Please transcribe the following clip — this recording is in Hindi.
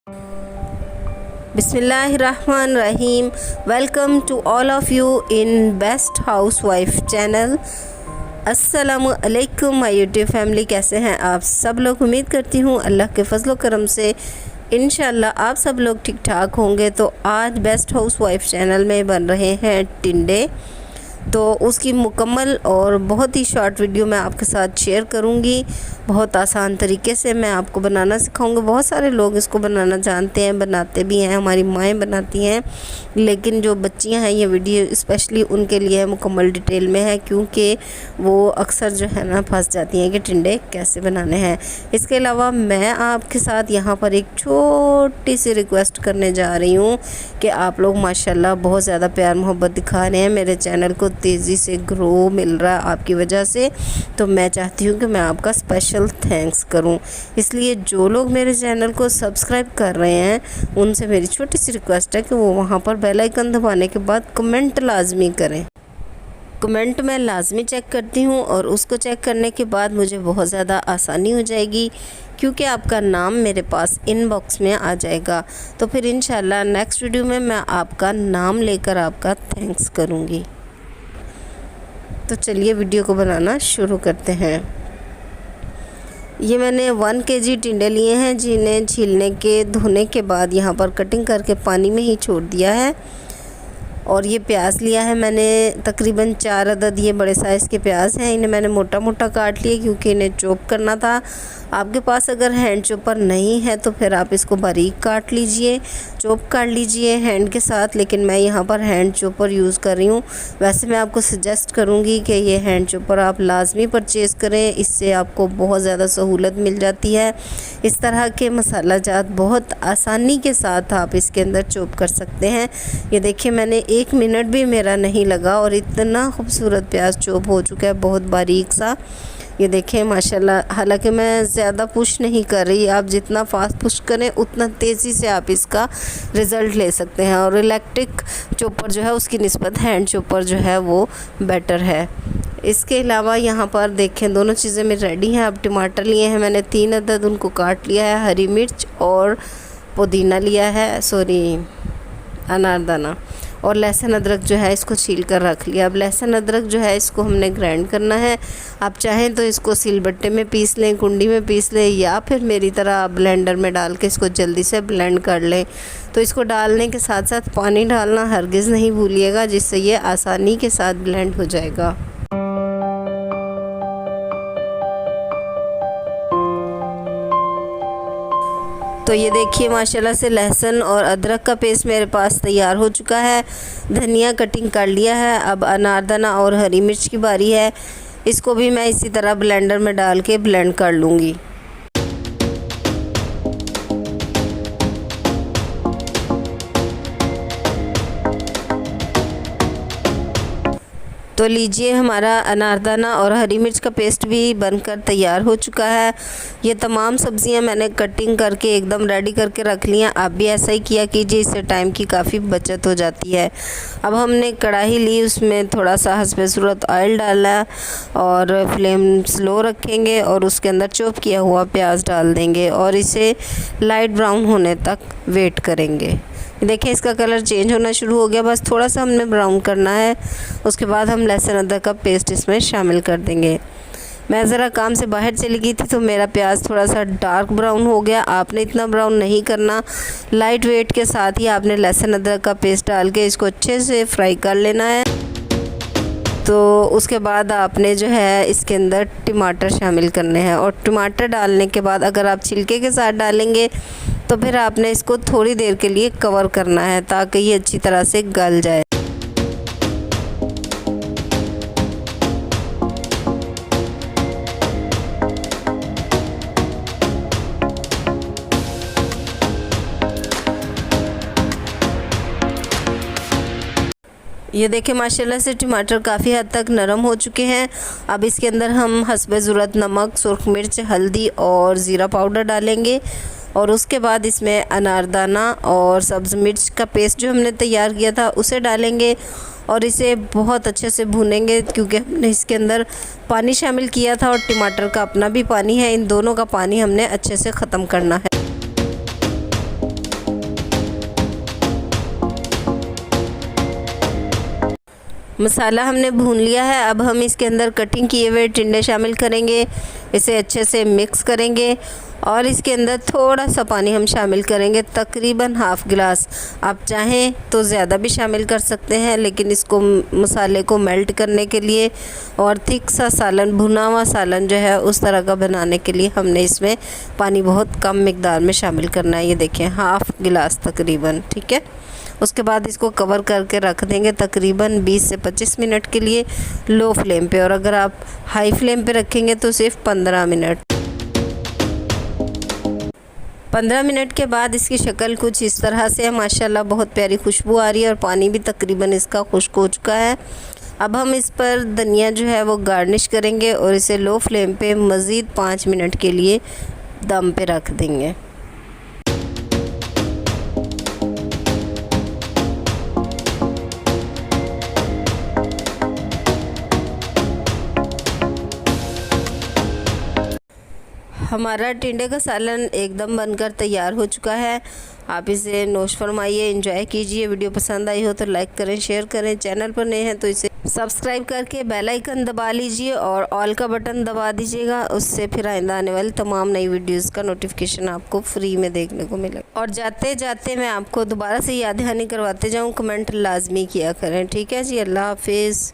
Bismillahirrahmanirrahim. Welcome to all of you in Best Housewife channel. अस्सलामु अलैकुम माय यूट्यूब फैमिली, कैसे हैं आप सब लोग। उम्मीद करती हूँ अल्लाह के फजल करम से इंशाल्लाह आप सब लोग ठीक ठाक होंगे। तो आज बेस्ट हाउसवाइफ चैनल में बन रहे हैं टिंडे, तो उसकी मुकम्मल और बहुत ही शॉर्ट वीडियो मैं आपके साथ शेयर करूंगी। बहुत आसान तरीके से मैं आपको बनाना सिखाऊंगी। बहुत सारे लोग इसको बनाना जानते हैं, बनाते भी हैं, हमारी माएँ बनाती हैं, लेकिन जो बच्चियां हैं ये वीडियो स्पेशली उनके लिए मुकम्मल डिटेल में है, क्योंकि वो अक्सर जो है ना फंस जाती हैं कि टिंडे कैसे बनाने हैं। इसके अलावा मैं आपके साथ यहाँ पर एक छोटी सी रिक्वेस्ट करने जा रही हूँ कि आप लोग माशाल्लाह बहुत ज़्यादा प्यार मोहब्बत दिखा रहे हैं, मेरे चैनल को तेज़ी से ग्रो मिल रहा है आपकी वजह से। तो मैं चाहती हूँ कि मैं आपका स्पेशल थैंक्स करूँ। इसलिए जो लोग मेरे चैनल को सब्सक्राइब कर रहे हैं उनसे मेरी छोटी सी रिक्वेस्ट है कि वो वहाँ पर बेल आइकन दबाने के बाद कमेंट लाजमी करें। कमेंट मैं लाजमी चेक करती हूँ और उसको चेक करने के बाद मुझे बहुत ज़्यादा आसानी हो जाएगी, क्योंकि आपका नाम मेरे पास इनबॉक्स में आ जाएगा। तो फिर इंशाल्लाह नेक्स्ट वीडियो में मैं आपका नाम लेकर आपका थैंक्स करूँगी। तो चलिए वीडियो को बनाना शुरू करते हैं। ये मैंने 1 kg टिंडे लिए हैं, जिन्हें छीलने के धोने के बाद यहाँ पर कटिंग करके पानी में ही छोड़ दिया है। और ये प्याज लिया है मैंने तकरीबन 4 अदद, ये बड़े साइज़ के प्याज हैं। इन्हें मैंने मोटा मोटा काट लिया क्योंकि इन्हें चॉप करना था। आपके पास अगर हैंड चॉपर नहीं है तो फिर आप इसको बारीक काट लीजिए, चॉप कर लीजिए हैंड के साथ, लेकिन मैं यहाँ पर हैंड चॉपर यूज़ कर रही हूँ। वैसे मैं आपको सजेस्ट करूँगी कि ये हैंड चॉपर आप लाजमी परचेज़ करें, इससे आपको बहुत ज़्यादा सहूलत मिल जाती है। इस तरह के मसाला जात बहुत आसानी के साथ आप इसके अंदर चॉप कर सकते हैं। ये देखिए मैंने 1 मिनट भी मेरा नहीं लगा और इतना खूबसूरत प्याज चॉप हो चुका है, बहुत बारीक सा। ये देखें माशाल्लाह। हालांकि मैं ज़्यादा पुश नहीं कर रही, आप जितना फास्ट पुश करें उतना तेज़ी से आप इसका रिज़ल्ट ले सकते हैं। और इलेक्ट्रिक चॉपर जो है उसकी निस्बत हैंड चॉपर जो है वो बेटर है। इसके अलावा यहाँ पर देखें दोनों चीज़ें मेरी रेडी हैं। अब टमाटर लिए हैं मैंने 3 अदद, उनको काट लिया है। हरी मिर्च और पुदीना लिया है, अनारदाना, और लहसुन अदरक जो है इसको छील कर रख लिया। अब लहसुन अदरक जो है इसको हमने ग्राइंड करना है। आप चाहें तो इसको सिलबट्टे में पीस लें, कुंडी में पीस लें, या फिर मेरी तरह ब्लेंडर में डाल के इसको जल्दी से ब्लेंड कर लें। तो इसको डालने के साथ साथ पानी डालना हरगिज़ नहीं भूलिएगा, जिससे ये आसानी के साथ ब्लेंड हो जाएगा। तो ये देखिए माशाल्लाह से लहसुन और अदरक का पेस्ट मेरे पास तैयार हो चुका है। धनिया कटिंग कर लिया है। अब अनारदाना और हरी मिर्च की बारी है, इसको भी मैं इसी तरह ब्लेंडर में डाल के ब्लेंड कर लूँगी। तो लीजिए हमारा अनारदाना और हरी मिर्च का पेस्ट भी बनकर तैयार हो चुका है। ये तमाम सब्ज़ियां मैंने कटिंग करके एकदम रेडी करके रख ली हैं। आप भी ऐसा ही किया कीजिए, इससे टाइम की काफ़ी बचत हो जाती है। अब हमने कढ़ाई ली, उसमें थोड़ा सा हस्बे ज़रूरत ऑयल डाला और फ्लेम स्लो रखेंगे और उसके अंदर चॉप किया हुआ प्याज डाल देंगे और इसे लाइट ब्राउन होने तक वेट करेंगे। देखिए इसका कलर चेंज होना शुरू हो गया, बस थोड़ा सा हमने ब्राउन करना है। उसके बाद हम लहसुन अदरक का पेस्ट इसमें शामिल कर देंगे। मैं ज़रा काम से बाहर चली गई थी तो मेरा प्याज थोड़ा सा डार्क ब्राउन हो गया। आपने इतना ब्राउन नहीं करना, लाइट वेट के साथ ही आपने लहसुन अदरक का पेस्ट डाल के इसको अच्छे से फ्राई कर लेना है। तो उसके बाद आपने जो है इसके अंदर टमाटर शामिल करने हैं, और टमाटर डालने के बाद अगर आप छिलके के साथ डालेंगे तो फिर आपने इसको थोड़ी देर के लिए कवर करना है ताकि ये अच्छी तरह से गल जाए। ये देखें माशाल्लाह से टमाटर काफ़ी हद तक नरम हो चुके हैं। अब इसके अंदर हम हस्बे ज़रूरत नमक, सुर्ख मिर्च, हल्दी और ज़ीरा पाउडर डालेंगे और उसके बाद इसमें अनारदाना और सब्ज़ मिर्च का पेस्ट जो हमने तैयार किया था उसे डालेंगे और इसे बहुत अच्छे से भूनेंगे, क्योंकि हमने इसके अंदर पानी शामिल किया था और टमाटर का अपना भी पानी है। इन दोनों का पानी हमने अच्छे से ख़त्म करना है। मसाला हमने भून लिया है। अब हम इसके अंदर कटिंग किए हुए टिंडे शामिल करेंगे, इसे अच्छे से मिक्स करेंगे और इसके अंदर थोड़ा सा पानी हम शामिल करेंगे, तकरीबन हाफ़ गिलास। आप चाहें तो ज़्यादा भी शामिल कर सकते हैं, लेकिन इसको मसाले को मेल्ट करने के लिए और थिक सा सालन, भुना हुआ सालन जो है उस तरह का बनाने के लिए हमने इसमें पानी बहुत कम मिकदार में शामिल करना है। ये देखें, हाफ़ गिलास तकरीबन, ठीक है। उसके बाद इसको कवर करके रख देंगे तकरीबन 20 से 25 मिनट के लिए लो फ्लेम पे, और अगर आप हाई फ्लेम पे रखेंगे तो सिर्फ 15 मिनट। 15 मिनट के बाद इसकी शक्ल कुछ इस तरह से है, माशाल्लाह बहुत प्यारी खुशबू आ रही है और पानी भी तकरीबन इसका खुश्क हो चुका है। अब हम इस पर धनिया जो है वो गार्निश करेंगे और इसे लो फ्लेम पे मज़ीद 5 मिनट के लिए दम पे रख देंगे। हमारा टिंडे का सालन एकदम बनकर तैयार हो चुका है। आप इसे नोश फरमाइए, एंजॉय कीजिए। वीडियो पसंद आई हो तो लाइक करें, शेयर करें। चैनल पर नए हैं तो इसे सब्सक्राइब करके बेल आइकन दबा लीजिए और ऑल का बटन दबा दीजिएगा। उससे फिर आइंदा आने वाली तमाम नई वीडियोस का नोटिफिकेशन आपको फ्री में देखने को मिलेगा। और जाते जाते मैं आपको दोबारा से याद दहानी करवाते जाऊँ, कमेंट लाजमी किया करें, ठीक है जी। अल्लाह हाफिज़।